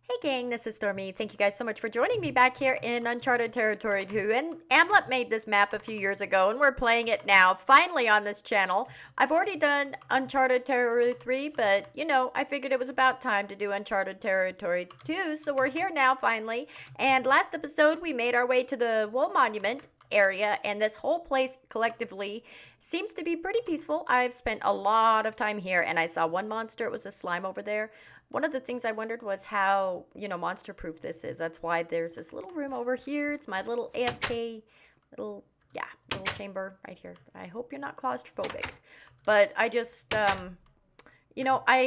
Hey gang, this is Stormy. Thank you guys so much for joining me back here in Uncharted Territory 2. And Amlet made this map a few years ago and we're playing it now, finally on this channel. I've already done Uncharted Territory 3, but you know, I figured it was about time to do Uncharted Territory 2, so we're here now finally. And last episode we made our way to the War Monument area, and this whole place collectively seems to be pretty peaceful. I've spent a lot of time here and I saw one monster. It was a slime over there. One of the things I wondered was how, monster proof this is. That's why there's this little room over here. It's my little AFK little chamber right here. I hope you're not claustrophobic. But I just, I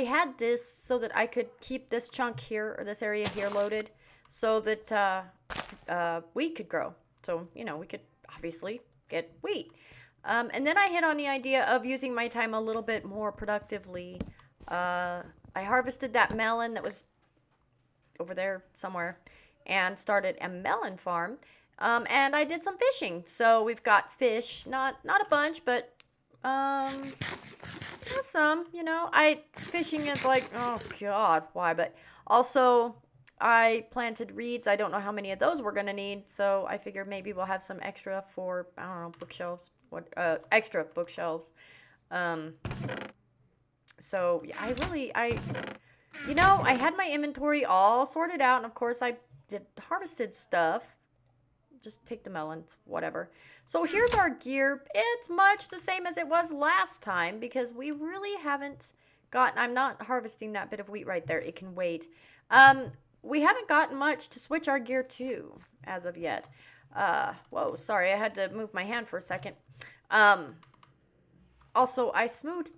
had this so that I could keep this chunk here, or this area here loaded, so that wheat could grow. So, we could obviously get wheat. And then I hit on the idea of using my time a little bit more productively. I harvested that melon that was over there somewhere and started a melon farm. And I did some fishing. So we've got fish, not a bunch, but some, fishing is like, oh God, why? But also I planted reeds. I don't know how many of those we're going to need. So I figure maybe we'll have some extra for, I don't know, bookshelves, extra bookshelves. So yeah, I had my inventory all sorted out, and of course I did harvested stuff. Just take the melons, whatever. So here's our gear. It's much the same as it was last time because we really haven't gotten, I'm not harvesting that bit of wheat right there. It can wait. We haven't gotten much to switch our gear to as of yet. Whoa, sorry, I had to move my hand for a second. Also, I smoothed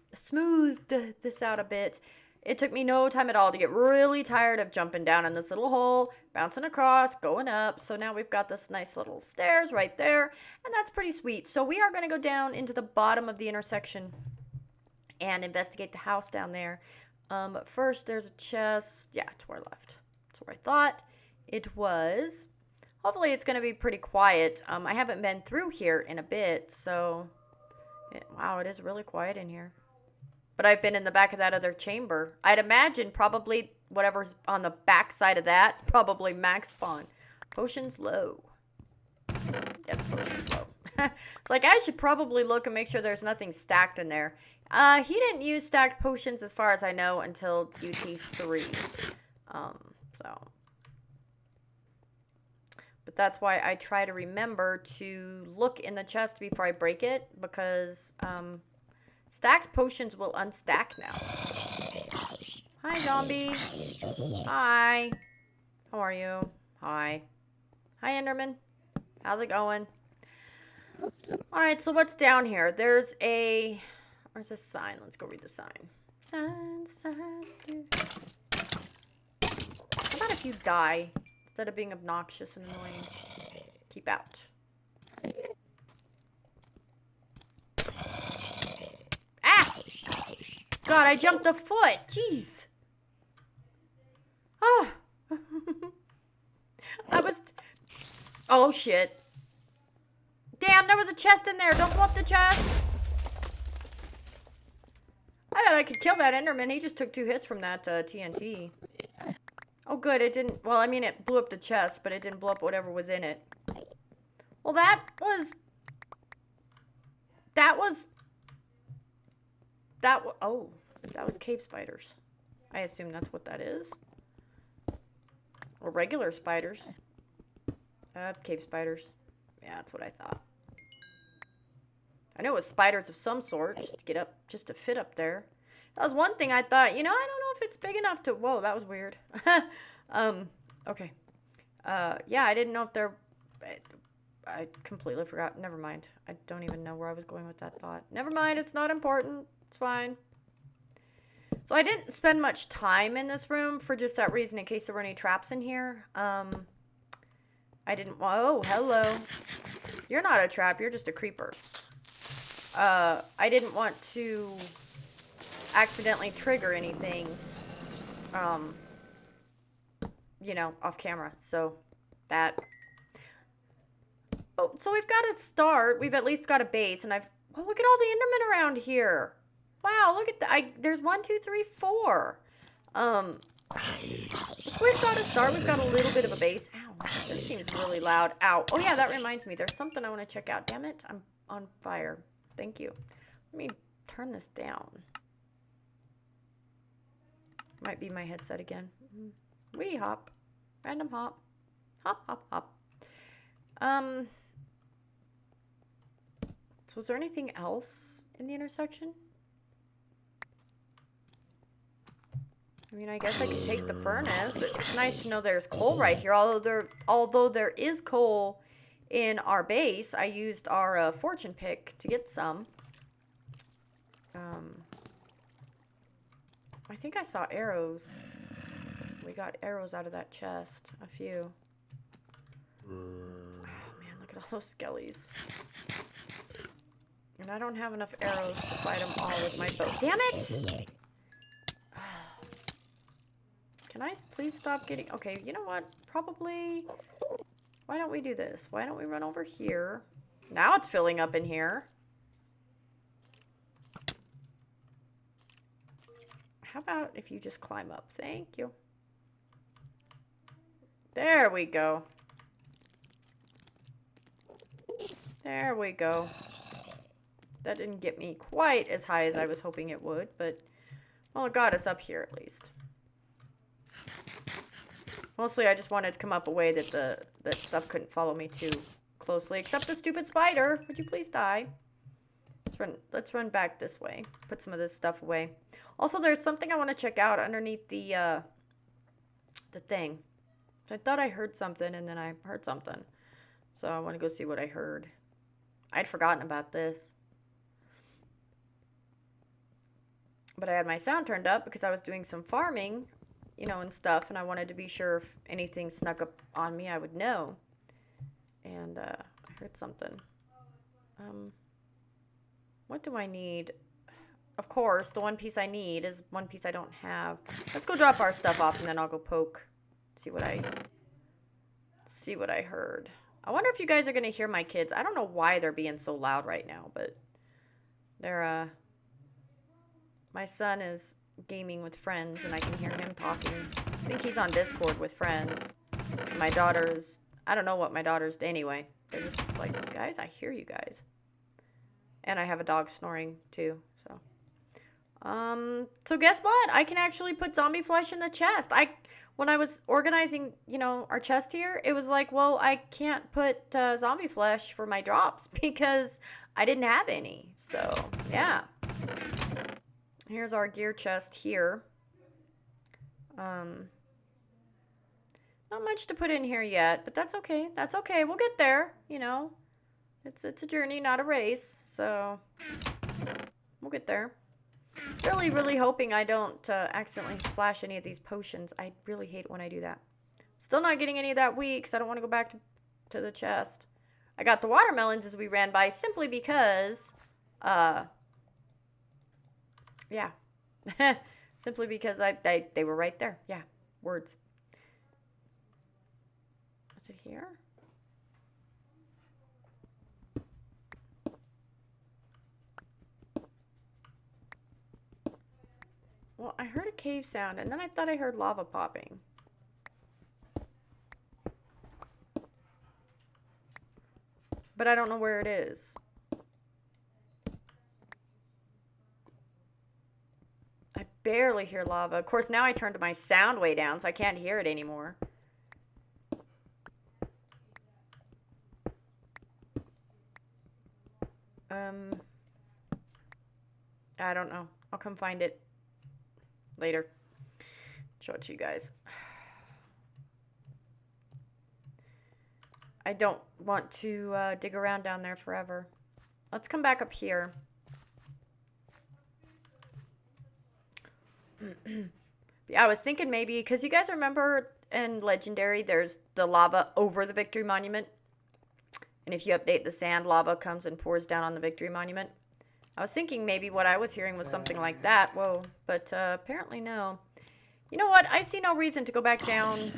this out a bit. It took me no time at all to get really tired of jumping down in this little hole, bouncing across, going up. So now we've got this nice little stairs right there, and that's pretty sweet. So we are going to go down into the bottom of the intersection and investigate the house down there. But first, there's a chest. Yeah, to our left. That's where I thought it was. Hopefully, it's going to be pretty quiet. I haven't been through here in a bit, so... Wow, it is really quiet in here. But I've been in the back of that other chamber. I'd imagine probably whatever's on the back side of that's probably max spawn. Potions low. Yeah, it's potions low. It's like I should probably look and make sure there's nothing stacked in there. He didn't use stacked potions as far as I know until UT3. But that's why I try to remember to look in the chest before I break it, because stacked potions will unstack now. Hi, zombie. Hi. How are you? Hi. Hi, Enderman. How's it going? Alright, so what's down here? There's a sign. Let's go read the sign. Sign. How about if you die? Instead of being obnoxious and annoying. Keep out. Ah! God, I jumped a foot. Jeez. Oh. Oh, shit. Damn, there was a chest in there. Don't blow up the chest. I thought I could kill that Enderman. He just took 2 hits from that TNT. Oh, good, it didn't... Well, I mean, it blew up the chest, but it didn't blow up whatever was in it. Well, that was... Oh, that was cave spiders. I assume that's what that is. Or regular spiders. Cave spiders. Yeah, that's what I thought. I know it was spiders of some sort, just to fit up there. That was one thing I thought, I don't know if it's big enough to... Whoa, that was weird. Okay. Yeah, I didn't know if there... I completely forgot. Never mind. I don't even know where I was going with that thought. Never mind, it's not important. It's fine. So I didn't spend much time in this room for just that reason, in case there were any traps in here. I didn't... Oh, hello. You're not a trap, you're just a creeper. I didn't want to... accidentally trigger anything, off camera. So that. Oh, so we've got a start. We've at least got a base, and oh, look at all the Endermen around here. Wow, look at that. There's 1, 2, 3, 4. So we've got a start. We've got a little bit of a base. Ow, this seems really loud. Ow. Oh yeah, that reminds me. There's something I want to check out. Damn it, I'm on fire. Thank you. Let me turn this down. Might be my headset again. Wee hop. Random hop. Hop, hop, hop. So was there anything else in the intersection? I mean, I guess I could take the furnace. It's nice to know there's coal right here. Although there is coal in our base, I used our fortune pick to get some. I think I saw arrows. We got arrows out of that chest. A few. Oh man, look at all those skellies. And I don't have enough arrows to fight them all with my bow. Damn it! Can I please stop getting... Okay, you know what? Probably... Why don't we do this? Why don't we run over here? Now it's filling up in here. How about if you just climb up? Thank you. There we go. There we go. That didn't get me quite as high as I was hoping it would, but... Well, it got us up here at least. Mostly I just wanted to come up a way that that stuff couldn't follow me too closely. Except the stupid spider. Would you please die? Let's run back this way. Put some of this stuff away. Also, there's something I want to check out underneath the thing. So I thought I heard something, and then I heard something. So I want to go see what I heard. I'd forgotten about this. But I had my sound turned up because I was doing some farming, you know, and stuff, and I wanted to be sure if anything snuck up on me, I would know. And I heard something. What do I need? Of course, the one piece I need is one piece I don't have. Let's go drop our stuff off, and then I'll go poke. See what I heard. I wonder if you guys are gonna hear my kids. I don't know why they're being so loud right now, but they're my son is gaming with friends, and I can hear him talking. I think he's on Discord with friends. My daughter's, I don't know what my daughter's, anyway. They're just like, guys, I hear you guys. And I have a dog snoring too, so. So guess what? I can actually put zombie flesh in the chest. When I was organizing, you know, our chest here, it was like, well, I can't put zombie flesh for my drops because I didn't have any. So, yeah. Here's our gear chest here. Not much to put in here yet, but that's okay. That's okay. We'll get there, you know. It's a journey, not a race. So, we'll get there. Really, really hoping I don't accidentally splash any of these potions. I really hate when I do that. Still not getting any of that wheat because I don't want to go back to the chest. I got the watermelons as we ran by simply because, yeah. Simply because they were right there. Yeah, words. Was it here? Well, I heard a cave sound, and then I thought I heard lava popping. But I don't know where it is. I barely hear lava. Of course, now I turned my sound way down, so I can't hear it anymore. I don't know. I'll come find it later. Show it to you guys. I don't want to dig around down there forever. Let's come back up here. Yeah, I was thinking maybe, because you guys remember in Legendary, there's the lava over the Victory Monument. And if you update the sand, lava comes and pours down on the Victory Monument. I was thinking maybe what I was hearing was something like that. Whoa, but apparently no. You know what? I see no reason to go back down.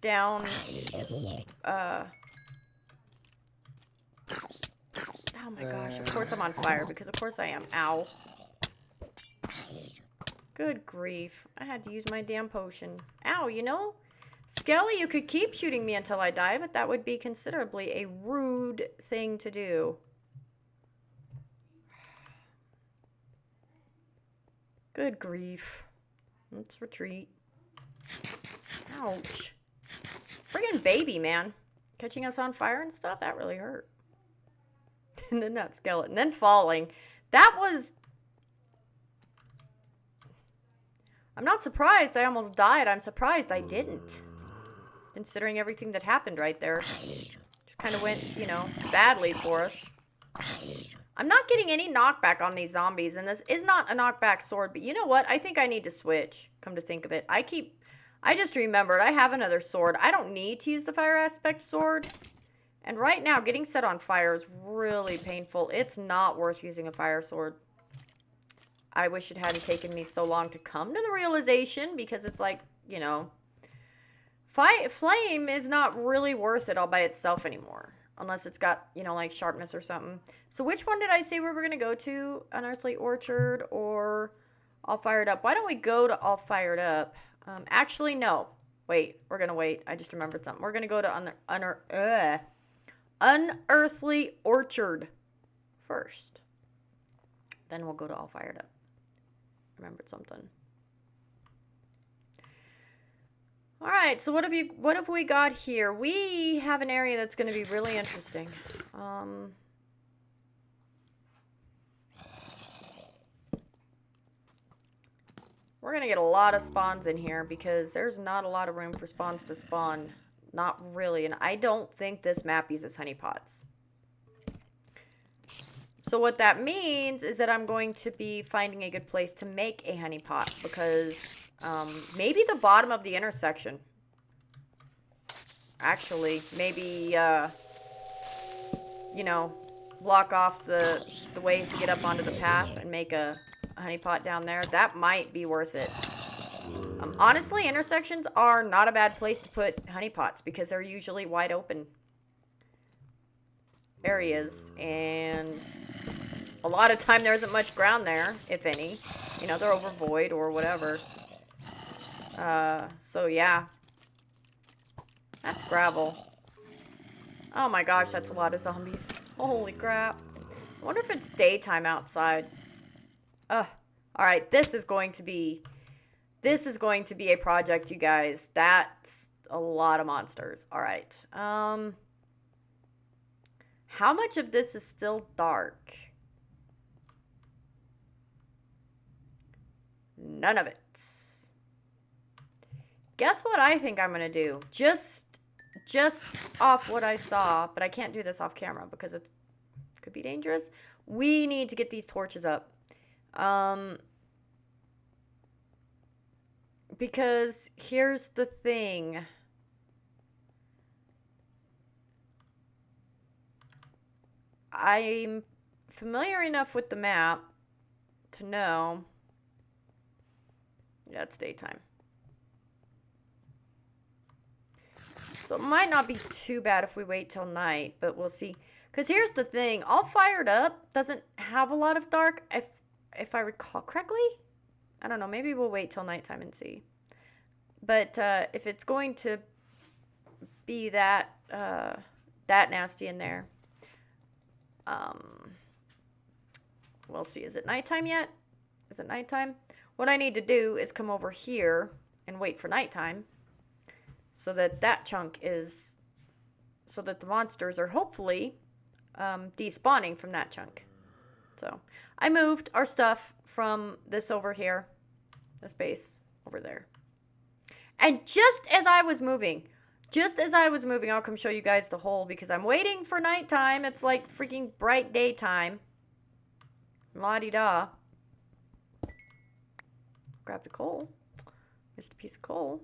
Oh my gosh, of course I'm on fire, because of course I am. Ow. Good grief. I had to use my damn potion. Ow, you know, Skelly, you could keep shooting me until I die, but that would be considerably a rude thing to do. Good grief. Let's retreat. Ouch. Friggin' baby, man. Catching us on fire and stuff? That really hurt. And then that skeleton. Then falling. That was... I'm not surprised I almost died. I'm surprised I didn't. Considering everything that happened right there. Just kind of went, you know, badly for us. I'm not getting any knockback on these zombies, and this is not a knockback sword, but you know what? I think I need to switch, come to think of it. I just remembered, I have another sword. I don't need to use the fire aspect sword. And right now, getting set on fire is really painful. It's not worth using a fire sword. I wish it hadn't taken me so long to come to the realization, because it's like, you know, flame is not really worth it all by itself anymore. Unless it's got, you know, like sharpness or something. So which one did I say we were going to go to? Unearthly Orchard or All Fired Up? Why don't we go to All Fired Up? Actually, no. Wait, we're going to wait. I just remembered something. We're going to go to Unearthly Orchard first. Then we'll go to All Fired Up. Remembered something. All right, so what have we got here? We have an area that's going to be really interesting. We're going to get a lot of spawns in here because there's not a lot of room for spawns to spawn. Not really, and I don't think this map uses honeypots. So what that means is that I'm going to be finding a good place to make a honeypot because... maybe the bottom of the intersection. Actually, maybe, you know, block off the ways to get up onto the path and make a honeypot down there. That might be worth it. Honestly, intersections are not a bad place to put honeypots because they're usually wide open areas. And a lot of time there isn't much ground there, if any. You know, they're over void or whatever. So yeah. That's gravel. Oh my gosh, that's a lot of zombies. Holy crap. I wonder if it's daytime outside. Alright, this is going to be a project, you guys. That's a lot of monsters. Alright. How much of this is still dark? None of it. Guess what I think I'm gonna do? Just off what I saw, but I can't do this off camera because it could be dangerous. We need to get these torches up. Because here's the thing. I'm familiar enough with the map to know. Yeah, it's daytime. So it might not be too bad if we wait till night, but we'll see. Because here's the thing. All Fired Up doesn't have a lot of dark, if I recall correctly. I don't know. Maybe we'll wait till nighttime and see. But if it's going to be that nasty in there, we'll see. Is it nighttime yet? Is it nighttime? What I need to do is come over here and wait for nighttime. So that chunk is, so that the monsters are hopefully despawning from that chunk. So I moved our stuff from this over here, this base over there. And just as I was moving, I'll come show you guys the hole because I'm waiting for nighttime. It's like freaking bright daytime. La-di-da. Grab the coal. Missed a piece of coal.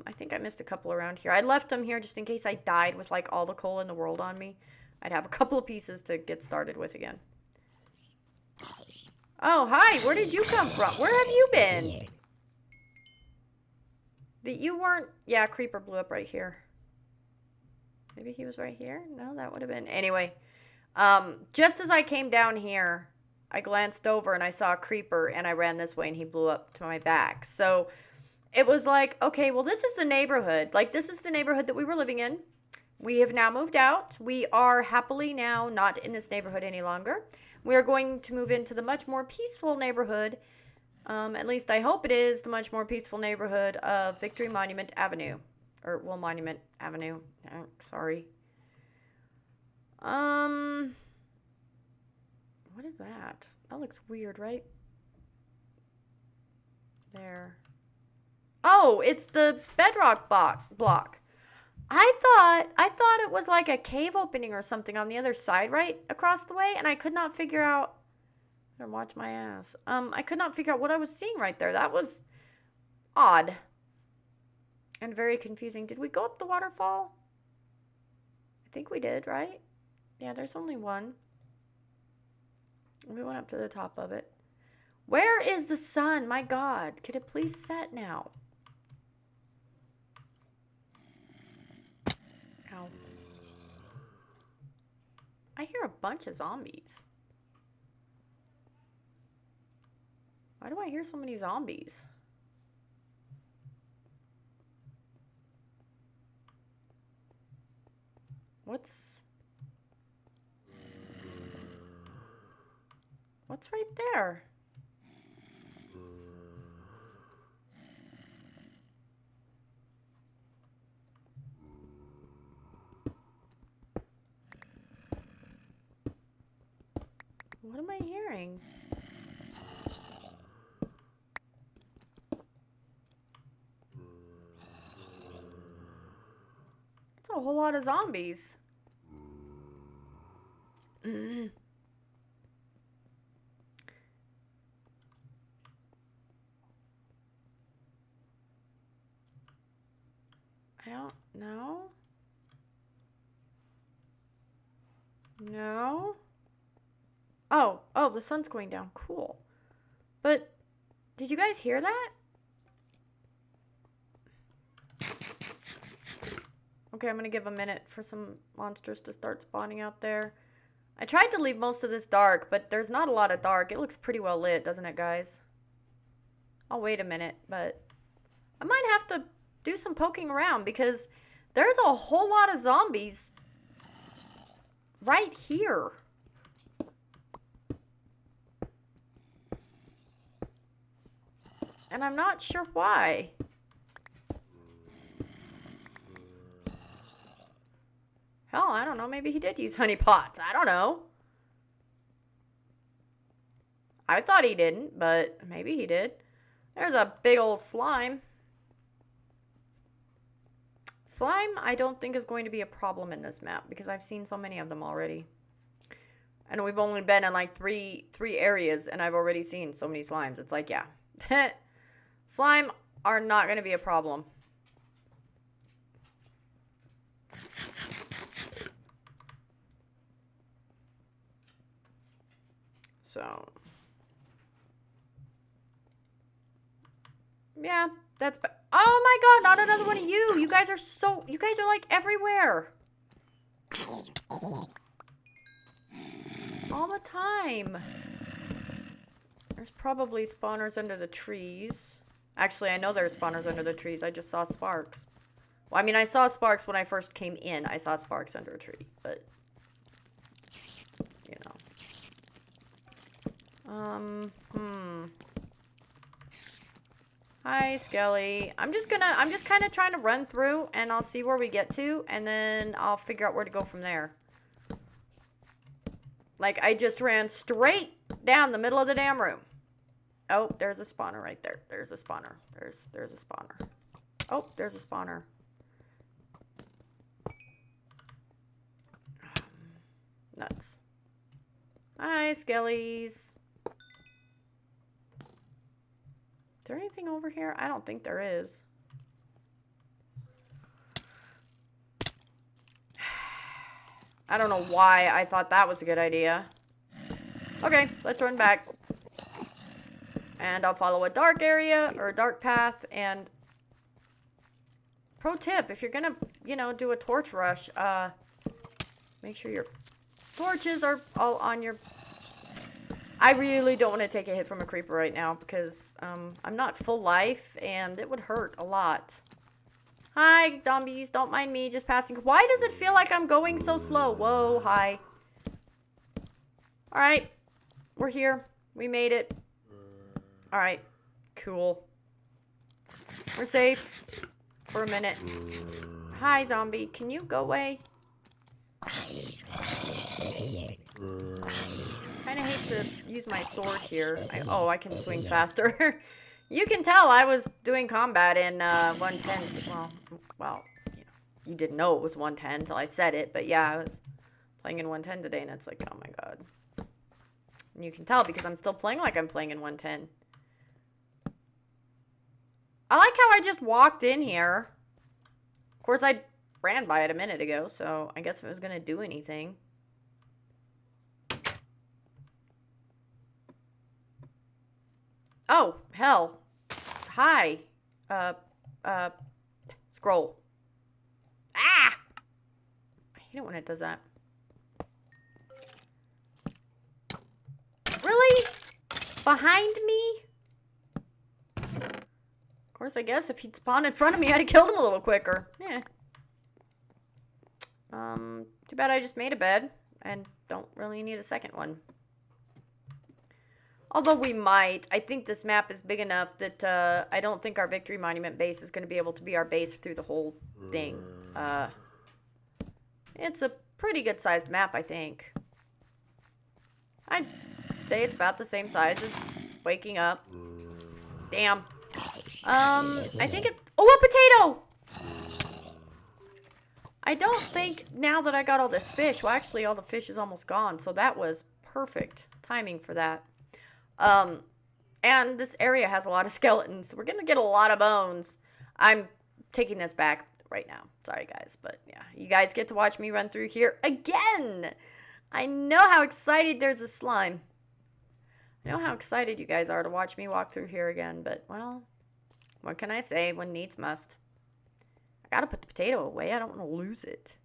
I think I missed a couple around here. I left them here just in case I died with like all the coal in the world on me. I'd have a couple of pieces to get started with again. Oh, hi. Where did you come from? Where have you been? That you weren't... Yeah, creeper blew up right here. Maybe he was right here? No, that would have been... Anyway, just as I came down here, I glanced over and I saw a creeper and I ran this way and he blew up to my back. So it was like, okay, well, this is the neighborhood. Like, this is the neighborhood that we were living in. We have now moved out. We are happily now not in this neighborhood any longer. We are going to move into the much more peaceful neighborhood. At least I hope it is the much more peaceful neighborhood of Victory Monument Avenue. Or, well, Monument Avenue. Oh, sorry. What is that? That looks weird, right? There. Oh, it's the bedrock block. I thought it was like a cave opening or something on the other side, right across the way, and I could not figure out. Better watch my ass. I could not figure out what I was seeing right there. That was odd and very confusing. Did we go up the waterfall? I think we did, right? Yeah, there's only one. We went up to the top of it. Where is the sun? My God, could it please set now? Ow. I hear a bunch of zombies. Why do I hear so many zombies? What's right there? What am I hearing? It's a whole lot of zombies. I don't know. No. Oh, the sun's going down. Cool. But did you guys hear that? Okay, I'm gonna give a minute for some monsters to start spawning out there. I tried to leave most of this dark, but there's not a lot of dark. It looks pretty well lit, doesn't it, guys? I'll wait a minute, but I might have to do some poking around because there's a whole lot of zombies right here. And I'm not sure why. Hell, I don't know. Maybe he did use honey pots. I don't know. I thought he didn't, but maybe he did. There's a big old slime. Slime, I don't think is going to be a problem in this map because I've seen so many of them already. And we've only been in like three areas and I've already seen so many slimes. It's like, yeah. Slime are not going to be a problem. So, yeah, that's... Oh my God, not another one of you. You guys are like everywhere. All the time. There's probably spawners under the trees. Actually, I know there's spawners under the trees. I just saw sparks. Well, I mean, I saw sparks when I first came in. I saw sparks under a tree, but... You know. Hi, Skelly. I'm just kind of trying to run through, and I'll see where we get to, and then I'll figure out where to go from there. Like, I just ran straight down the middle of the damn room. Oh, there's a spawner right there. There's a spawner. There's a spawner. Oh, there's a spawner. Nuts. Hi, Skellies. Is there anything over here? I don't think there is. I don't know why I thought that was a good idea. Okay, let's run back. And I'll follow a dark area or a dark path. And pro tip, if you're gonna, you know, do a torch rush, make sure your torches are all on your I really don't want to take a hit from a creeper right now because I'm not full life and it would hurt a lot. Hi, zombies. Don't mind me just passing. Why does it feel like I'm going so slow? Whoa, hi. Alright. We're here. We made it. Alright. Cool. We're safe. For a minute. Hi, zombie. Can you go away? Kinda hate to use my sword here. Oh, I can swing faster. You can tell I was doing combat in 110. Well, you didn't know it was 110 until I said it, but yeah, I was playing in 110 today, and it's like, oh my god. And you can tell because I'm still playing like I'm playing in 110. I like how I just walked in here. Of course, I ran by it a minute ago, so I guess if it was gonna do anything. Oh, hell. Hi. Scroll. Ah! I hate it when it does that. Really? Behind me? Of course, I guess if he'd spawned in front of me, I'd have killed him a little quicker. Yeah. Too bad I just made a bed and don't really need a second one. Although we might. I think this map is big enough that I don't think our Victory Monument base is going to be able to be our base through the whole thing. It's a pretty good sized map, I think. I'd say it's about the same size as waking up. Damn. I think it... Oh, a potato! I don't think now that I got all this fish... Well, actually, all the fish is almost gone, so that was perfect timing for that. And this area has a lot of skeletons. So we're going to get a lot of bones. I'm taking this back right now. Sorry, guys. But, yeah. You guys get to watch me run through here again. I know how excited there's a slime. I know how excited you guys are to watch me walk through here again. But, well, what can I say? When needs must. I got to put the potato away. I don't want to lose it.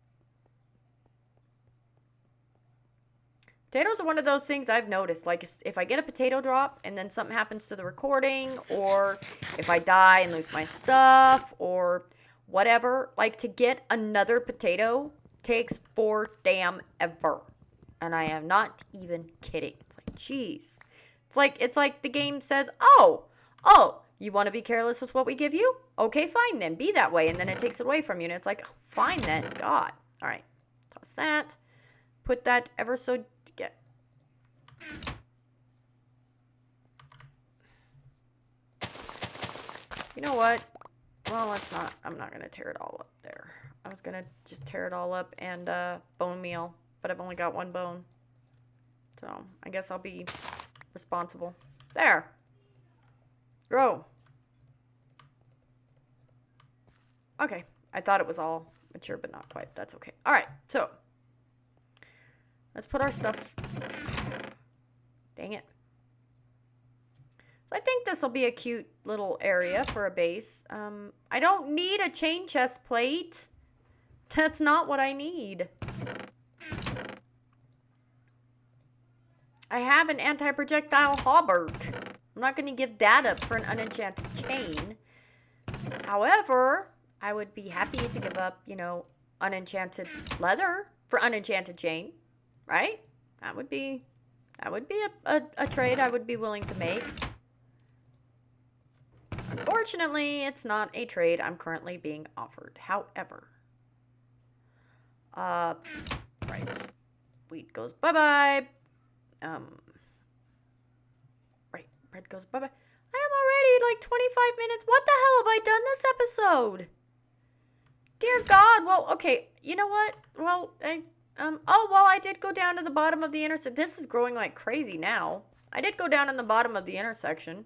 Potatoes are one of those things I've noticed. Like, if I get a potato drop and then something happens to the recording, or if I die and lose my stuff, or whatever, like, to get another potato takes for damn ever. And I am not even kidding. It's like, jeez. It's like the game says, oh, you want to be careless with what we give you? Okay, fine then. Be that way. And then it takes it away from you. And it's like, oh, fine then. God. All right. Toss that. Put that ever so... Get. You know what? Well, let's not. I'm not going to tear it all up there. I was going to just tear it all up and bone meal. But I've only got one bone. So, I guess I'll be responsible. There. Grow. Okay. I thought it was all mature, but not quite. That's okay. Alright, so. Let's put our stuff... Dang it. So I think this will be a cute little area for a base. I don't need a chain chest plate. That's not what I need. I have an anti-projectile hauberk. I'm not going to give that up for an unenchanted chain. However, I would be happy to give up, you know, unenchanted leather for unenchanted chain. Right? That would be a trade I would be willing to make. Unfortunately, it's not a trade I'm currently being offered. However, right. Wheat goes bye-bye. Right. Bread goes bye-bye. I am already like 25 minutes. What the hell have I done this episode? Dear God. Well, okay. You know what? Well, oh, well, I did go down to the bottom of the intersection. This is growing like crazy now. I did go down in the bottom of the intersection.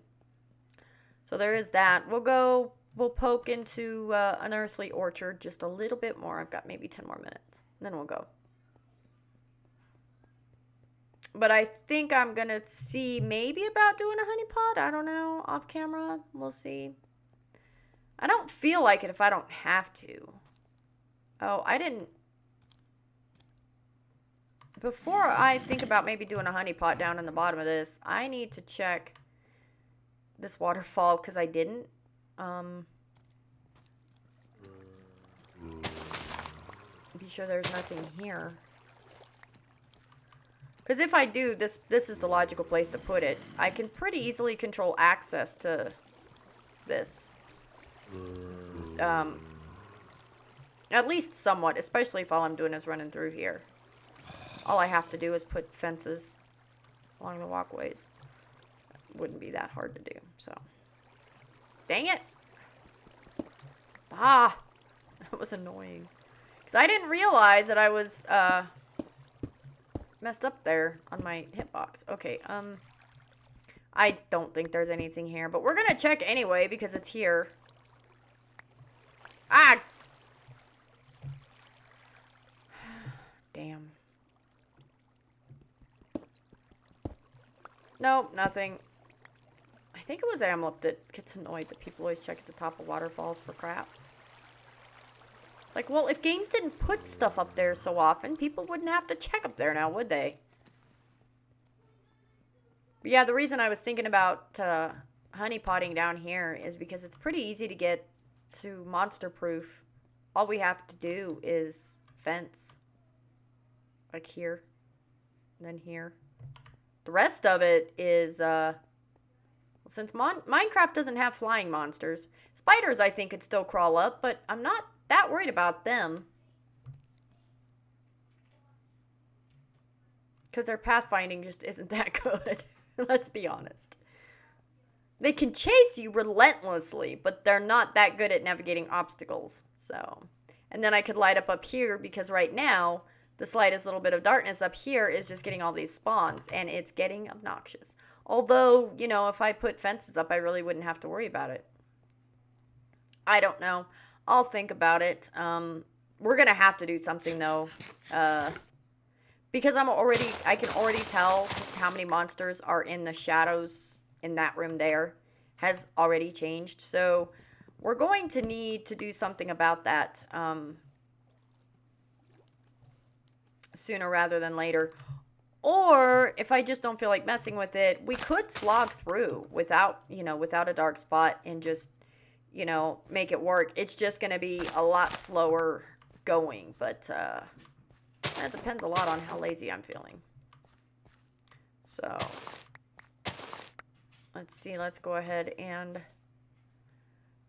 So there is that. We'll poke into Unearthly Orchard just a little bit more. I've got maybe 10 more minutes. And then we'll go. But I think I'm going to see maybe about doing a honeypot. I don't know. Off camera. We'll see. I don't feel like it if I don't have to. Oh, I didn't... before I think about maybe doing a honey pot down in the bottom of this, I need to check this waterfall because I didn't. Be sure there's nothing here. Because if I do, this is the logical place to put it. I can pretty easily control access to this. At least somewhat, especially if all I'm doing is running through here. All I have to do is put fences along the walkways. Wouldn't be that hard to do, so. Dang it! Ah! That was annoying. Because I didn't realize that I was, messed up there on my hitbox. Okay, I don't think there's anything here, but we're gonna check anyway because it's here. Ah! Damn. Nope, nothing. I think it was Amlip that gets annoyed that people always check at the top of waterfalls for crap. It's like, well, if games didn't put stuff up there so often, people wouldn't have to check up there now, would they? But yeah, the reason I was thinking about honey potting down here is because it's pretty easy to get to monster proof. All we have to do is fence. Like here. And then here. The rest of it is, well, since Minecraft doesn't have flying monsters, spiders I think could still crawl up, but I'm not that worried about them. Because their pathfinding just isn't that good. Let's be honest. They can chase you relentlessly, but they're not that good at navigating obstacles. So, and then I could light up here because right now, the slightest little bit of darkness up here is just getting all these spawns, and it's getting obnoxious. Although, you know, if I put fences up, I really wouldn't have to worry about it. I don't know. I'll think about it. We're going to have to do something, though. Because I can already tell just how many monsters are in the shadows in that room there. Has already changed. So, we're going to need to do something about that. Sooner rather than later. Or if I just don't feel like messing with it, we could slog through without, you know, without a dark spot and just, you know, make it work. It's just going to be a lot slower going, but that depends a lot on how lazy I'm feeling. So let's see, let's go ahead and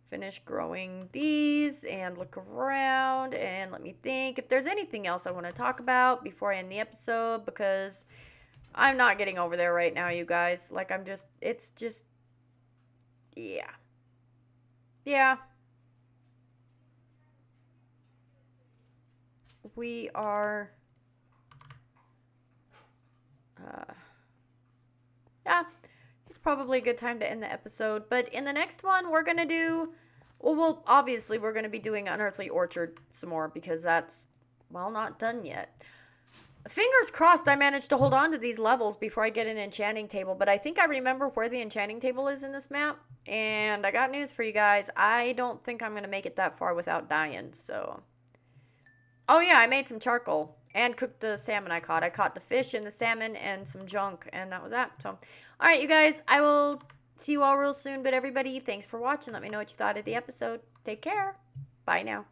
finish growing these and look around and let me think if there's anything else I want to talk about before I end the episode, because I'm not getting over there right now, you guys. Like, it's just, yeah. Yeah. We are, yeah. It's probably a good time to end the episode, but in the next one, we're going to do, well, obviously, we're going to be doing Unearthly Orchard some more, because that's, well, not done yet. Fingers crossed I managed to hold on to these levels before I get an enchanting table, but I think I remember where the enchanting table is in this map, and I got news for you guys. I don't think I'm going to make it that far without dying, so. Oh, yeah, I made some charcoal and cooked the salmon I caught. I caught the fish and the salmon and some junk, and that was that. So, all right, you guys, I will see you all real soon. But everybody, thanks for watching. Let me know what you thought of the episode. Take care. Bye now.